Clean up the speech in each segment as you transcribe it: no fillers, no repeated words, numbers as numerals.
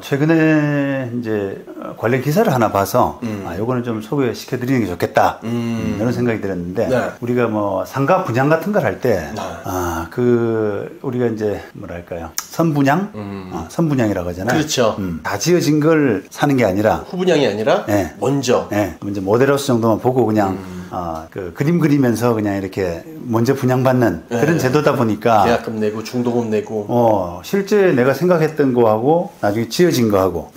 최근에 이제 관련 기사를 하나 봐서, 요거는 좀 소개시켜 드리는 게 좋겠다. 이런 생각이 들었는데, 네. 우리가 뭐 상가 분양 같은 걸 할 때, 네. 우리가 이제 뭐랄까요. 선분양? 선분양이라고 하잖아요. 그렇죠. 다 지어진 걸 사는 게 아니라, 후분양이 아니라, 네. 먼저. 네. 먼저 모델하우스 정도만 보고 그냥, 그림 그리면서 그냥 이렇게 먼저 분양받는 그런 제도다 보니까, 계약금 내고, 중도금 내고. 실제 내가 생각했던 거하고, 나중에 지어진 거하고,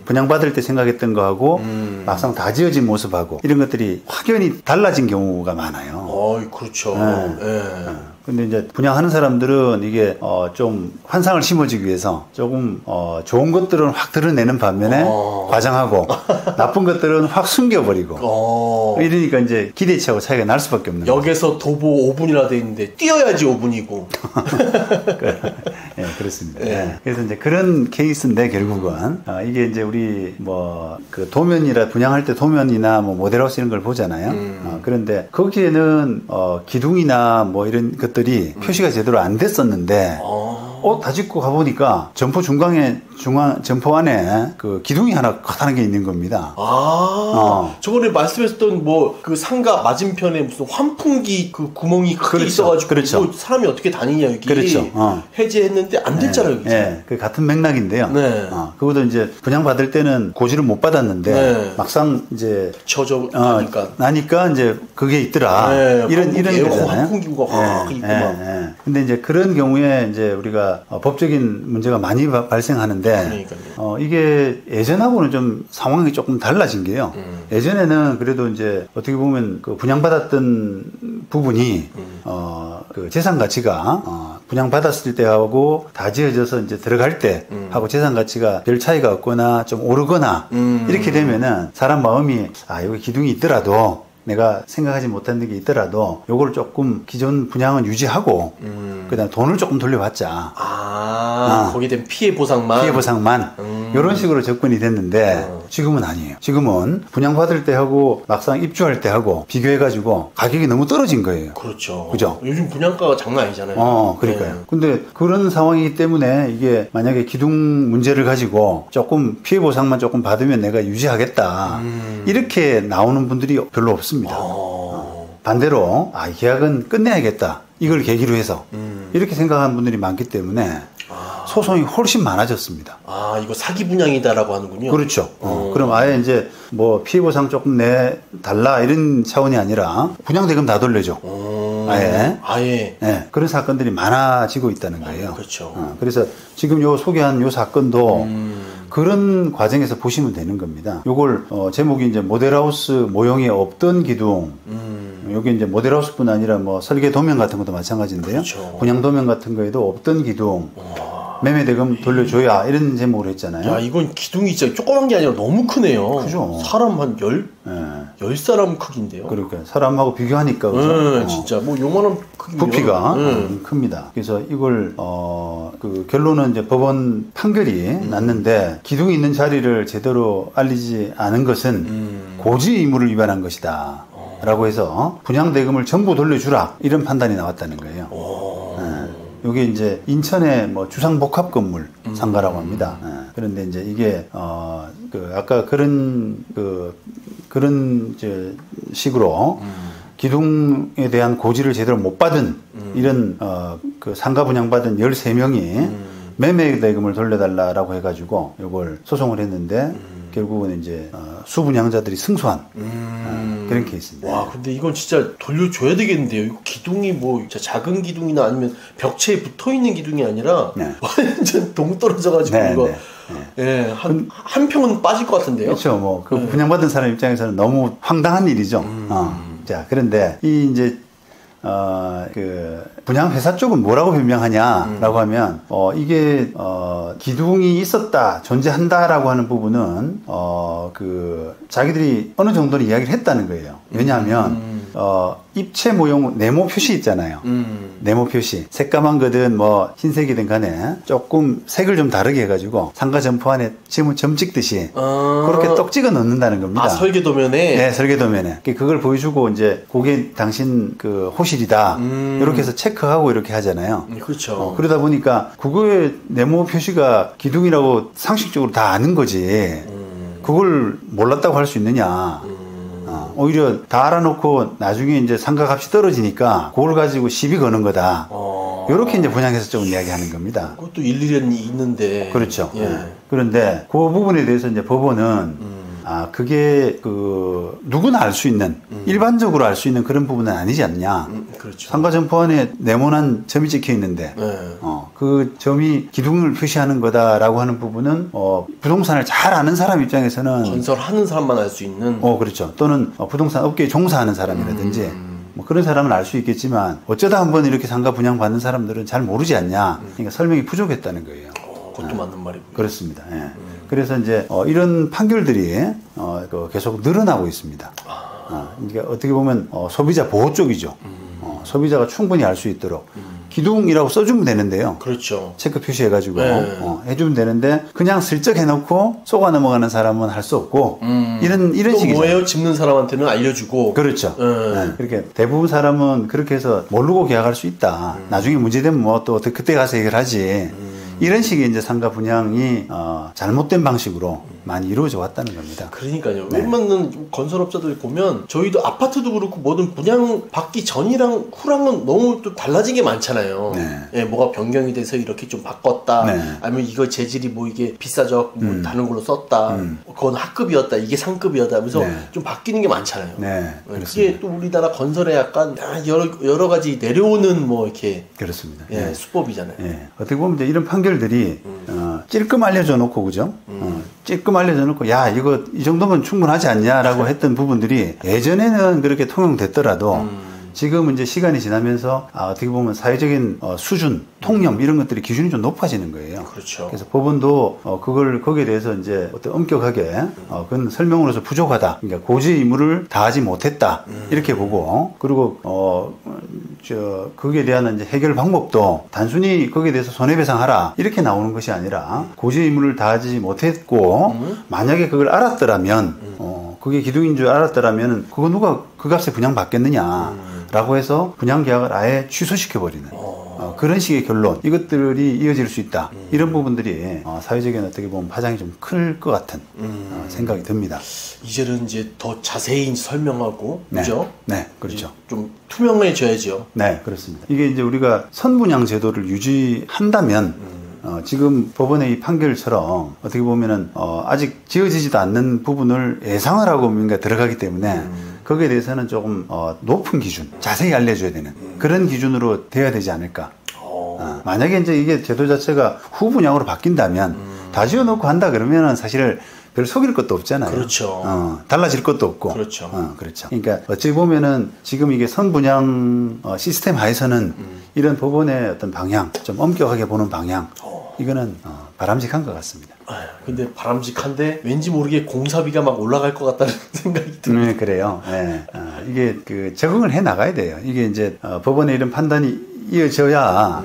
분양받을 때 생각했던 거하고, 막상 다 지어진 모습하고, 이런 것들이 확연히 달라진 경우가 많아요. 그렇죠. 네. 네. 근데 이제 분양하는 사람들은 이게 좀 환상을 심어주기 위해서 조금 좋은 것들은 확 드러내는 반면에 과장하고 나쁜 것들은 확 숨겨버리고 이러니까 이제 기대치하고 차이가 날 수밖에 없는 거예요. 역에서 도보 5분이라 돼 있는데 뛰어야지 5분이고. 네, 그렇습니다. 네. 네. 그래서 이제 그런 케이스인데 결국은 이게 이제 우리 뭐 그 도면이라 분양할 때 도면이나 뭐 모델하우스 이런 걸 보잖아요. 그런데 거기에는 기둥이나 뭐 이런 것들이 표시가 제대로 안 됐었는데 다 짓고 가보니까 점포 점포 안에 그 기둥이 하나 커다란 게 있는 겁니다. 저번에 말씀하셨던 뭐 그 상가 맞은편에 무슨 환풍기 그 구멍이 크게 그렇죠. 있어가지고 그렇죠. 뭐 사람이 어떻게 다니냐 여기. 그렇죠. 해제했는데 안 됐잖아요. 여기. 네, 그 같은 맥락인데요. 네. 그것도 이제 분양 받을 때는 고지를 못 받았는데 네. 막상 이제 나니까 이제 그게 있더라. 네, 이런 거잖아요. 환풍기가 확 있고 막. 근데 이제 그런 경우에 이제 우리가 법적인 문제가 많이 발생하는데 그러니까요. 이게 예전하고는 좀 상황이 조금 달라진 게요. 예전에는 그래도 이제 어떻게 보면 그 분양받았던 부분이 그 재산 가치가 분양받았을 때하고 다 지어져서 이제 들어갈 때 하고 재산 가치가 별 차이가 없거나 좀 오르거나 이렇게 되면은 사람 마음이 여기 기둥이 있더라도 내가 생각하지 못한 게 있더라도 요걸 조금 기존 분양은 유지하고 그다음 돈을 조금 돌려받자. 거기에 대한 피해 보상만 이런 식으로 접근이 됐는데 지금은 아니에요. 지금은 분양받을 때 하고 막상 입주할 때 하고 비교해가지고 가격이 너무 떨어진 거예요. 그렇죠. 그죠? 요즘 분양가가 장난 아니잖아요. 그러니까요. 네. 근데 그런 상황이기 때문에 이게 만약에 기둥 문제를 가지고 조금 피해 보상만 조금 받으면 내가 유지하겠다. 이렇게 나오는 분들이 별로 없습니다. 반대로 이 계약은 끝내야겠다. 이걸 계기로 해서 이렇게 생각하는 분들이 많기 때문에 소송이 훨씬 많아졌습니다. 이거 사기 분양이다라고 하는군요. 그렇죠. 그럼 아예 이제 뭐 피해 보상 조금 내달라 이런 차원이 아니라 분양 대금 다 돌려줘. 아예. 네, 그런 사건들이 많아지고 있다는 거예요. 그렇죠. 그래서 지금 소개한 요 사건도 그런 과정에서 보시면 되는 겁니다. 요걸 제목이 이제 모델하우스 모형에 없던 기둥. 여기 이제 모델하우스뿐 아니라 뭐 설계 도면 같은 것도 마찬가지인데요. 그렇죠. 분양 도면 같은 거에도 없던 기둥. 매매 대금 돌려줘야 이런 제목으로 했잖아요. 이건 기둥이 진짜 조그만 게 아니라 너무 크네요. 그죠. 사람 한 10사람 크기인데요. 그러니까 사람하고 비교하니까 그죠. 진짜 뭐 요만한 크기 부피가 큽니다. 그래서 이걸 그 결론은 이제 법원 판결이 났는데 기둥이 있는 자리를 제대로 알리지 않은 것은 고지 의무를 위반한 것이다. 라고 해서 분양 대금을 전부 돌려주라 이런 판단이 나왔다는 거예요. 이게 이제 인천의 뭐 주상복합 건물 상가라고 합니다. 그런데 이제 이게 아까 그런 이제 식으로 기둥에 대한 고지를 제대로 못 받은 이런 그 상가 분양받은 13명이 매매 대금을 돌려달라라고 해가지고 이걸 소송을 했는데 결국은 이제 수분양자들이 승소한 그런 케이스입니다. 근데 이건 진짜 돌려줘야 되겠는데요. 이거 기둥이 뭐 진짜 작은 기둥이나 아니면 벽체에 붙어 있는 기둥이 아니라 완전 동떨어져가지고 이거 한 평은 빠질 것 같은데요. 그렇죠. 뭐 그 분양받은 사람 입장에서는 너무 황당한 일이죠. 자, 그런데 이제 그 분양 회사 쪽은 뭐라고 변명하냐라고 하면 이게 기둥이 있었다, 존재한다라고 하는 부분은 그 자기들이 어느 정도는 이야기를 했다는 거예요. 왜냐하면 입체 모형 네모 표시 있잖아요. 네모 표시. 새까만 거든 뭐 흰색이든 간에 조금 색을 좀 다르게 해가지고 상가 점포 안에 지금 점 찍듯이 그렇게 똑 찍어 넣는다는 겁니다. 설계도면에? 네, 설계도면에. 그걸 보여주고 이제 그게 당신 그 호실이다. 이렇게 해서 체크하고 이렇게 하잖아요. 그렇죠. 그러다 보니까 그거의 네모 표시가 기둥이라고 상식적으로 다 아는 거지. 그걸 몰랐다고 할 수 있느냐. 오히려 다 알아놓고 나중에 이제 상가 값이 떨어지니까 그걸 가지고 시비 거는 거다. 이렇게 이제 분양해서 좀 이야기하는 겁니다. 그것도 일리는 있는데. 그렇죠. 예. 그런데 그 부분에 대해서 이제 법원은 그게 누구나 알 수 있는 일반적으로 알 수 있는 그런 부분은 아니지 않냐. 그렇죠. 상가 점포 안에 네모난 점이 찍혀 있는데 그 점이 기둥을 표시하는 거다라고 하는 부분은 부동산을 잘 아는 사람 입장에서는 건설하는 사람만 알 수 있는. 그렇죠. 또는 부동산 업계에 종사하는 사람이라든지 뭐 그런 사람은 알 수 있겠지만 어쩌다 한번 이렇게 상가 분양 받는 사람들은 잘 모르지 않냐. 그러니까 설명이 부족했다는 거예요. 그것도 맞는 말이군요. 그렇습니다. 예. 그래서 이제 이런 판결들이 계속 늘어나고 있습니다. 그러니까 어떻게 보면 소비자 보호 쪽이죠. 소비자가 충분히 알 수 있도록 기둥이라고 써주면 되는데요. 그렇죠. 체크 표시해가지고 해주면 되는데 그냥 슬쩍 해놓고 쏘가 넘어가는 사람은 할 수 없고 이런 식이죠. 뭐예요? 짚는 사람한테는 알려주고. 그렇죠. 네. 그렇게 대부분 사람은 그렇게 해서 모르고 계약할 수 있다. 나중에 문제되면 뭐 또 그때 가서 해결하지. 이런 식의 이제 상가 분양이 잘못된 방식으로 많이 이루어져 왔다는 겁니다. 그러니까요. 웬만한 건설업자들 보면 저희도 아파트도 그렇고 뭐든 분양 받기 전이랑 후랑은 너무 또 달라진 게 많잖아요. 예, 뭐가 변경이 돼서 이렇게 좀 바꿨다. 아니면 이거 재질이 뭐 이게 비싸적 뭐 다른 걸로 썼다. 그건 하급이었다. 이게 상급이었다. 하면서 좀 바뀌는 게 많잖아요. 그게 또 우리나라 건설에 약간 여러 가지 내려오는 뭐 이렇게 그렇습니다. 수법이잖아요. 어떻게 보면 이제 이런 판결들이 찔끔 알려져 놓고 그죠? 찔끔 알려져 놓고 야 이거 이 정도면 충분하지 않냐라고 했던 부분들이 예전에는 그렇게 통용됐더라도 지금 이제 시간이 지나면서 어떻게 보면 사회적인 수준, 통념 이런 것들이 기준이 좀 높아지는 거예요. 그렇죠. 그래서 법원도 거기에 대해서 이제 어떤 엄격하게 그건 설명으로서 부족하다. 그러니까 고지 의무를 다하지 못했다. 이렇게 보고 그리고 거기에 대한 이제 해결 방법도 단순히 거기에 대해서 손해배상하라 이렇게 나오는 것이 아니라 고지 의무를 다하지 못했고 만약에 그걸 알았더라면 그게 기둥인 줄 알았더라면 그거 누가 그 값에 분양받겠느냐라고 해서 분양계약을 아예 취소시켜버리는 그런 식의 결론 이것들이 이어질 수 있다. 이런 부분들이 사회적인 어떻게 보면 파장이 좀 클 것 같은 생각이 듭니다. 이제는 이제 더 자세히 설명하고 그죠? 네, 그렇죠. 좀 투명해져야죠. 네, 그렇습니다. 이게 이제 우리가 선분양 제도를 유지한다면 지금 법원의 이 판결처럼 어떻게 보면은 아직 지어지지도 않는 부분을 예상을 하고 뭔가 들어가기 때문에 거기에 대해서는 조금 높은 기준, 자세히 알려줘야 되는 그런 기준으로 돼야 되지 않을까. 만약에 이제 이게 제도 자체가 후분양으로 바뀐다면 다 지어놓고 한다 그러면은 사실 별 속일 것도 없잖아요. 그렇죠. 달라질 것도 없고. 그렇죠. 그렇죠. 그러니까 어찌 보면은 지금 이게 선분양 시스템 하에서는 이런 법원의 어떤 방향, 좀 엄격하게 보는 방향, 이거는 바람직한 것 같습니다. 근데 바람직한데 왠지 모르게 공사비가 막 올라갈 것 같다는 생각이 듭니다. 네, 그래요. 네. 이게 적응을 해 나가야 돼요. 이게 이제 법원의 이런 판단이 이어져야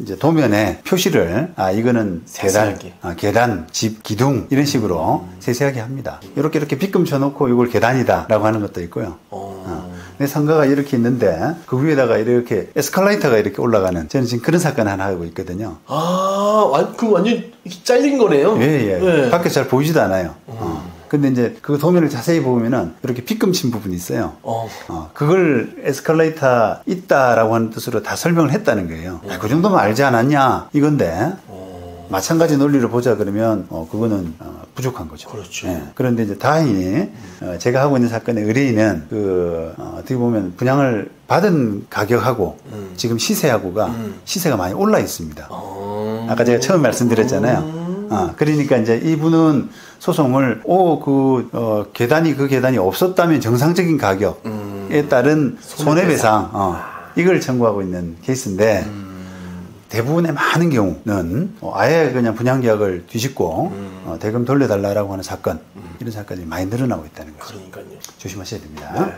이제 도면에 표시를 이거는 계단, 집, 기둥 이런 식으로 세세하게 합니다. 이렇게 빗금 쳐놓고 이걸 계단이다라고 하는 것도 있고요. 내 상가가 이렇게 있는데 그 위에다가 이렇게 에스컬레이터가 이렇게 올라가는 저는 지금 그런 사건 하나 하고 있거든요. 그럼 완전 잘린 거네요. 예. 밖에 잘 보이지도 않아요. 근데 이제 그 도면을 자세히 보면은 이렇게 빗금 친 부분이 있어요. 그걸 에스컬레이터 있다라고 하는 뜻으로 다 설명을 했다는 거예요. 그 정도면 알지 않았냐 이건데 마찬가지 논리를 보자 그러면 그거는 부족한 거죠. 그렇죠. 그런데 이제 다행히 제가 하고 있는 사건의 의뢰인은 어떻게 보면 분양을 받은 가격하고 지금 시세하고가 시세가 많이 올라 있습니다. 아까 제가 처음 말씀드렸잖아요. 그러니까 이제 이분은 소송을 계단이 없었다면 정상적인 가격에 따른 손해배상 이걸 청구하고 있는 케이스인데 대부분의 많은 경우는 아예 그냥 분양계약을 뒤집고 대금 돌려달라고 하는 사건 이런 사건이 많이 늘어나고 있다는 거죠. 그러니까요. 조심하셔야 됩니다.